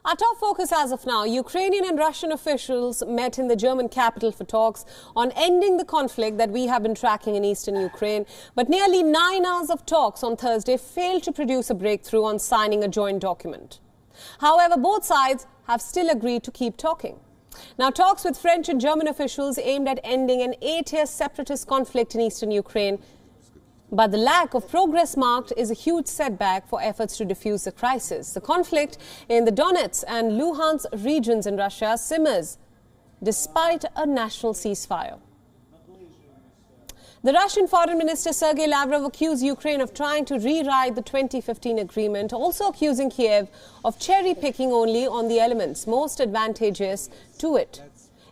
Our top focus as of now, Ukrainian and Russian officials met in the German capital for talks on ending the conflict that we have been tracking in eastern Ukraine. But nearly 9 hours of talks on Thursday failed to produce a breakthrough on signing a joint document. However, both sides have still agreed to keep talking. Now, talks with French and German officials aimed at ending an 8-year separatist conflict in eastern Ukraine. But the lack of progress marked is a huge setback for efforts to defuse the crisis. The conflict in the Donetsk and Luhansk regions in Russia simmers despite a national ceasefire. The Russian Foreign Minister Sergei Lavrov accused Ukraine of trying to rewrite the 2015 agreement, also accusing Kiev of cherry-picking only on the elements most advantageous to it.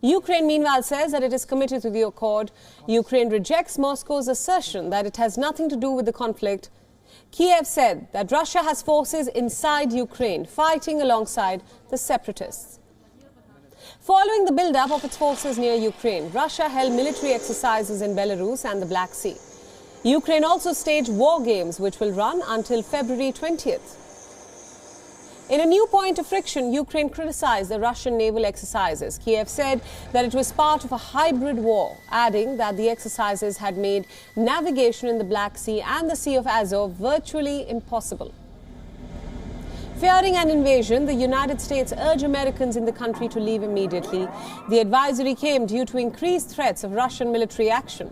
Ukraine, meanwhile, says that it is committed to the accord. Ukraine rejects Moscow's assertion that it has nothing to do with the conflict. Kiev said that Russia has forces inside Ukraine fighting alongside the separatists. Following the build-up of its forces near Ukraine, Russia held military exercises in Belarus and the Black Sea. Ukraine also staged war games which will run until February 20th. In a new point of friction, Ukraine criticized the Russian naval exercises. Kiev said that it was part of a hybrid war, adding that the exercises had made navigation in the Black Sea and the Sea of Azov virtually impossible. Fearing an invasion, the United States urged Americans in the country to leave immediately. The advisory came due to increased threats of Russian military action.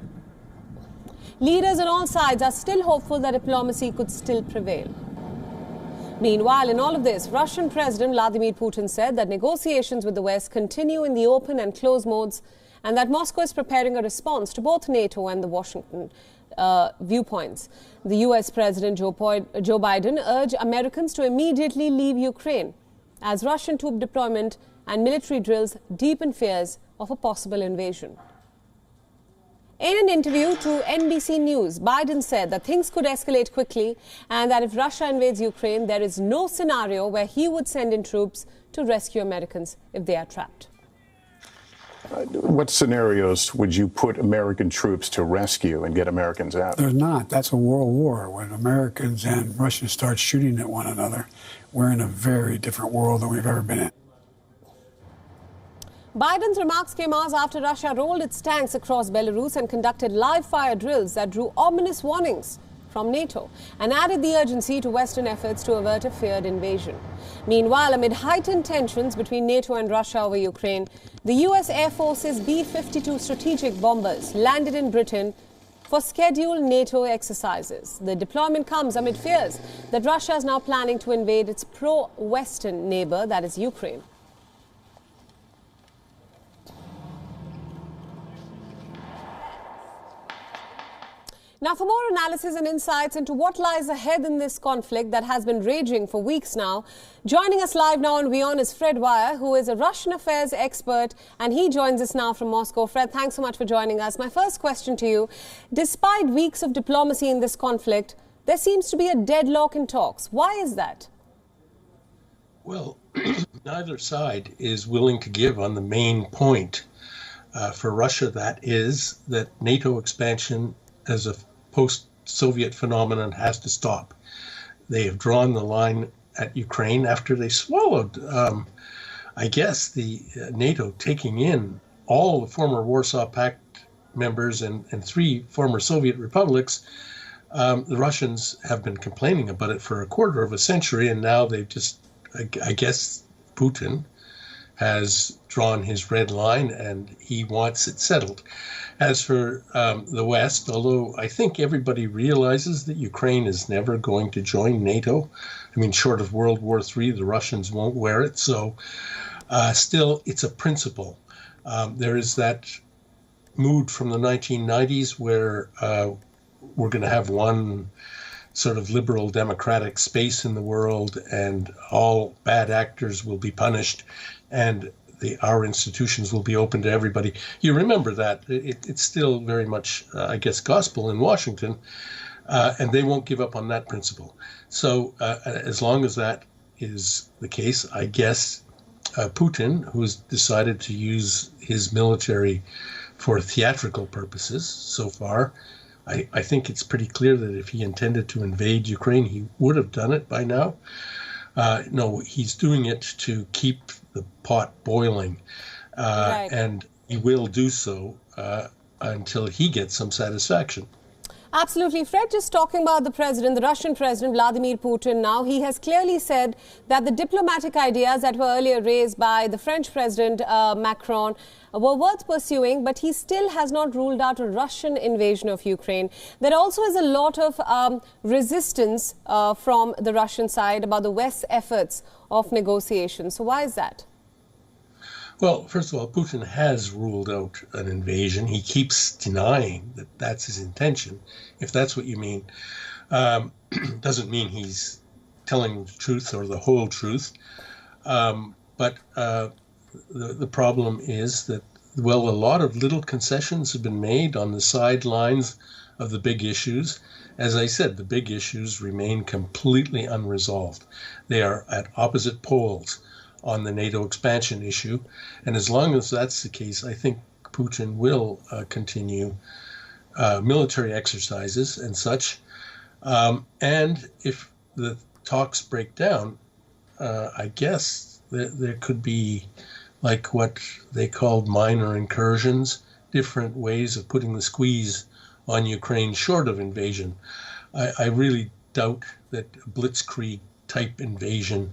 Leaders on all sides are still hopeful that diplomacy could still prevail. Meanwhile, in all of this, Russian President Vladimir Putin said that negotiations with the West continue in the open and closed modes and that Moscow is preparing a response to both NATO and the Washington viewpoints. The U.S. President Joe Biden urged Americans to immediately leave Ukraine as Russian troop deployment and military drills deepen fears of a possible invasion. In an interview to NBC News, Biden said that things could escalate quickly and that if Russia invades Ukraine, there is no scenario where he would send in troops to rescue Americans if they are trapped. What scenarios would you put American troops to rescue and get Americans out? There's not. That's a world war. When Americans and Russians start shooting at one another, we're in a very different world than we've ever been in. Biden's remarks came hours after Russia rolled its tanks across Belarus and conducted live-fire drills that drew ominous warnings from NATO and added the urgency to Western efforts to avert a feared invasion. Meanwhile, amid heightened tensions between NATO and Russia over Ukraine, the U.S. Air Force's B-52 strategic bombers landed in Britain for scheduled NATO exercises. The deployment comes amid fears that Russia is now planning to invade its pro-Western neighbor, that is Ukraine. Now, for more analysis and insights into what lies ahead in this conflict that has been raging for weeks now, joining us live now on WION is Fred Weir, who is a Russian affairs expert, and he joins us now from Moscow. Fred, thanks so much for joining us. My first question to you, despite weeks of diplomacy in this conflict, there seems to be a deadlock in talks. Why is that? Well, neither side is willing to give on the main point for Russia, that is that NATO expansion as a post-Soviet phenomenon has to stop. They have drawn the line at Ukraine after they swallowed, I guess, the NATO taking in all the former Warsaw Pact members and 3 former Soviet republics. The Russians have been complaining about it for a quarter of a century, and now they've just, I guess, Putin has drawn his red line and he wants it settled. As for the West, although I think everybody realizes that Ukraine is never going to join NATO, I mean, short of World War III, the Russians won't wear it. So still, it's a principle. There is that mood from the 1990s where we're going to have one sort of liberal democratic space in the world and all bad actors will be punished and our institutions will be open to everybody. You remember that. It's still very much, I guess, gospel in Washington, and they won't give up on that principle. So as long as that is the case, I guess Putin, who's decided to use his military for theatrical purposes so far, I think it's pretty clear that if he intended to invade Ukraine, he would have done it by now. No, he's doing it to keep the pot boiling, and he will do so until he gets some satisfaction. Absolutely. Fred, just talking about the president, the Russian president, Vladimir Putin now, he has clearly said that the diplomatic ideas that were earlier raised by the French president Macron were worth pursuing, but he still has not ruled out a Russian invasion of Ukraine. There also is a lot of resistance from the Russian side about the West's efforts of negotiation. So why is that? Well, first of all, Putin has ruled out an invasion. He keeps denying that that's his intention. If that's what you mean, doesn't mean he's telling the truth or the whole truth. But the problem is that, well, a lot of little concessions have been made on the sidelines of the big issues. As I said, the big issues remain completely unresolved. They are at opposite poles on the NATO expansion issue. And as long as that's the case, I think Putin will continue military exercises and such. And if the talks break down, I guess there could be like what they called minor incursions, different ways of putting the squeeze on Ukraine short of invasion. I really doubt that a blitzkrieg type invasion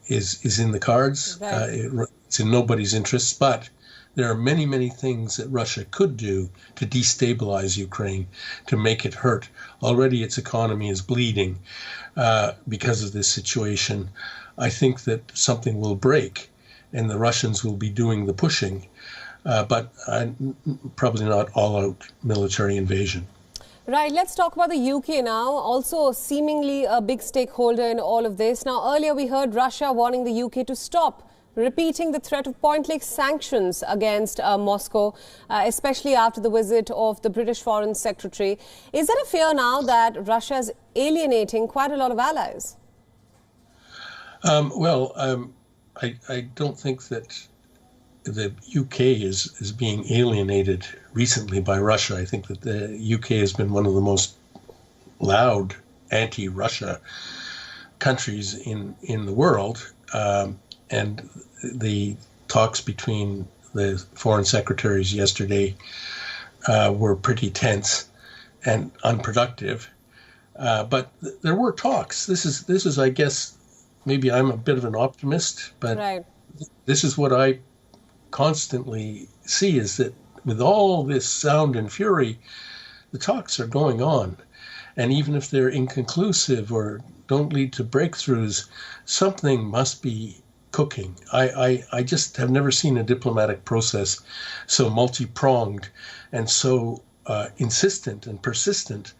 is in the cards. It's in nobody's interests, but there are many, many things that Russia could do to destabilize Ukraine, to make it hurt. Already its economy is bleeding because of this situation. I think that something will break and the Russians will be doing the pushing, but probably not all-out military invasion. Right, let's talk about the UK now, also seemingly a big stakeholder in all of this. Now, earlier we heard Russia warning the UK to stop repeating the threat of point-blank sanctions against Moscow, especially after the visit of the British Foreign Secretary. Is there a fear now that Russia is alienating quite a lot of allies? I don't think that the UK is being alienated recently by Russia. I think that the UK has been one of the most loud anti-Russia countries in the world. And the talks between the foreign secretaries yesterday were pretty tense and unproductive. But there were talks. This is, I guess, maybe I'm a bit of an optimist, but this is what I constantly see, is that with all this sound and fury, the talks are going on. And even if they're inconclusive or don't lead to breakthroughs, something must be cooking. I just have never seen a diplomatic process so multi-pronged and so insistent and persistent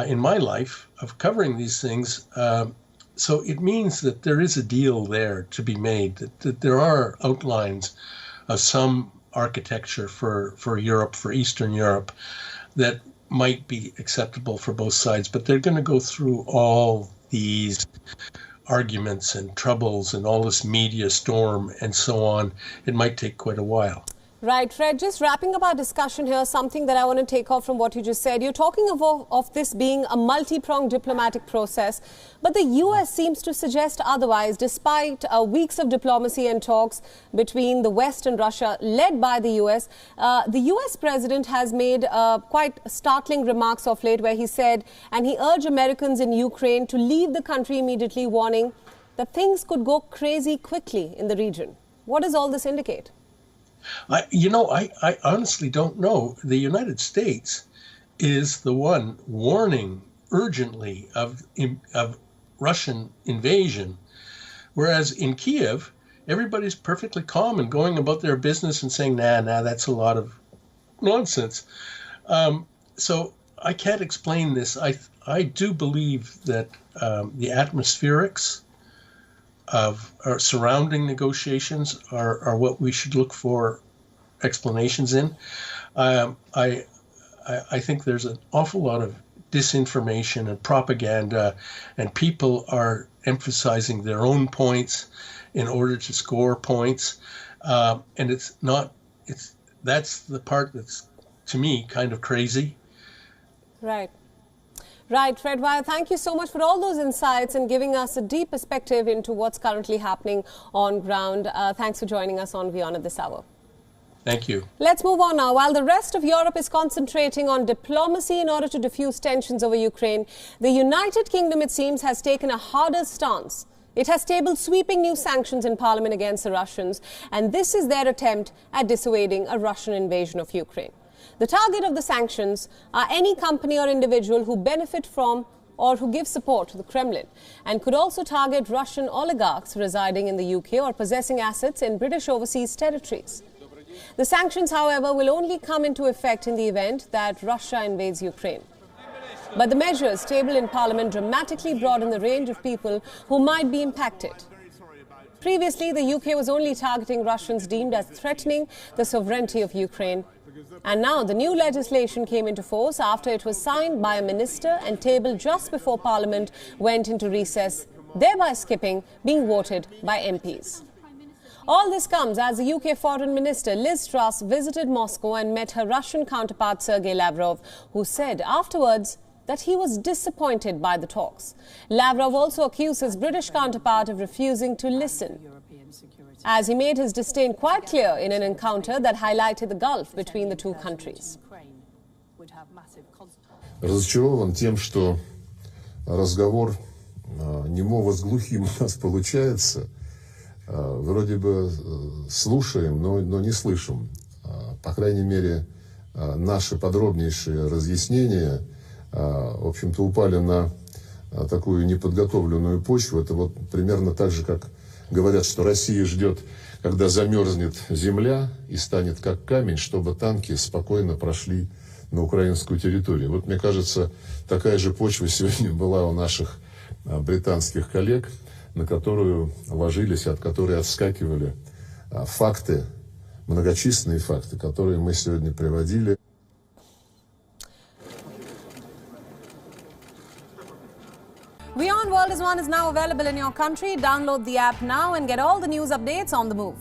in my life of covering these things. So it means that there is a deal there to be made, that there are outlines of some architecture for Europe, for Eastern Europe, that might be acceptable for both sides. But they're going to go through all these arguments and troubles and all this media storm and so on. It might take quite a while. Right, Fred, just wrapping up our discussion here, something that I want to take off from what you just said. You're talking of this being a multi-pronged diplomatic process, but the US seems to suggest otherwise, despite weeks of diplomacy and talks between the West and Russia, led by the US. The US president has made quite startling remarks of late, where he said, and he urged Americans in Ukraine to leave the country immediately, warning that things could go crazy quickly in the region. What does all this indicate? I honestly don't know. The United States is the one warning urgently of Russian invasion, whereas in Kiev, everybody's perfectly calm and going about their business and saying, nah, that's a lot of nonsense. So I can't explain this. I do believe that the atmospherics of our surrounding negotiations are what we should look for explanations in. I think there's an awful lot of disinformation and propaganda, and people are emphasizing their own points in order to score points. And that's the part that's, to me, kind of crazy. Right. Right, Fred Weir, thank you so much for all those insights and giving us a deep perspective into what's currently happening on ground. Thanks for joining us on WION at this hour. Thank you. Let's move on now. While the rest of Europe is concentrating on diplomacy in order to diffuse tensions over Ukraine, the United Kingdom, it seems, has taken a harder stance. It has tabled sweeping new sanctions in Parliament against the Russians, and this is their attempt at dissuading a Russian invasion of Ukraine. The target of the sanctions are any company or individual who benefit from or who give support to the Kremlin, and could also target Russian oligarchs residing in the UK or possessing assets in British overseas territories. The sanctions, however, will only come into effect in the event that Russia invades Ukraine. But the measures tabled in Parliament dramatically broaden the range of people who might be impacted. Previously, the UK was only targeting Russians deemed as threatening the sovereignty of Ukraine. And now the new legislation came into force after it was signed by a minister and tabled just before Parliament went into recess, thereby skipping being voted by MPs. All this comes as the UK Foreign Minister Liz Truss visited Moscow and met her Russian counterpart Sergei Lavrov, who said afterwards that he was disappointed by the talks. Lavrov also accused his British counterpart of refusing to listen, as he made his disdain quite clear in an encounter that highlighted the gulf between the two countries. Разочарован тем, что разговор немого с глухим у нас получается. Вроде бы слушаем, но не слышим. По крайней мере, наши подробнейшие разъяснения, в общем-то, упали на такую неподготовленную почву. Это вот примерно так же, как говорят, что Россия ждет, когда замерзнет земля и станет как камень, чтобы танки спокойно прошли на украинскую территорию. Вот, мне кажется, такая же почва сегодня была у наших британских коллег, на которую ложились, от которой отскакивали факты, многочисленные факты, которые мы сегодня приводили. WION World is now available in your country. Download the app now and get all the news updates on the move.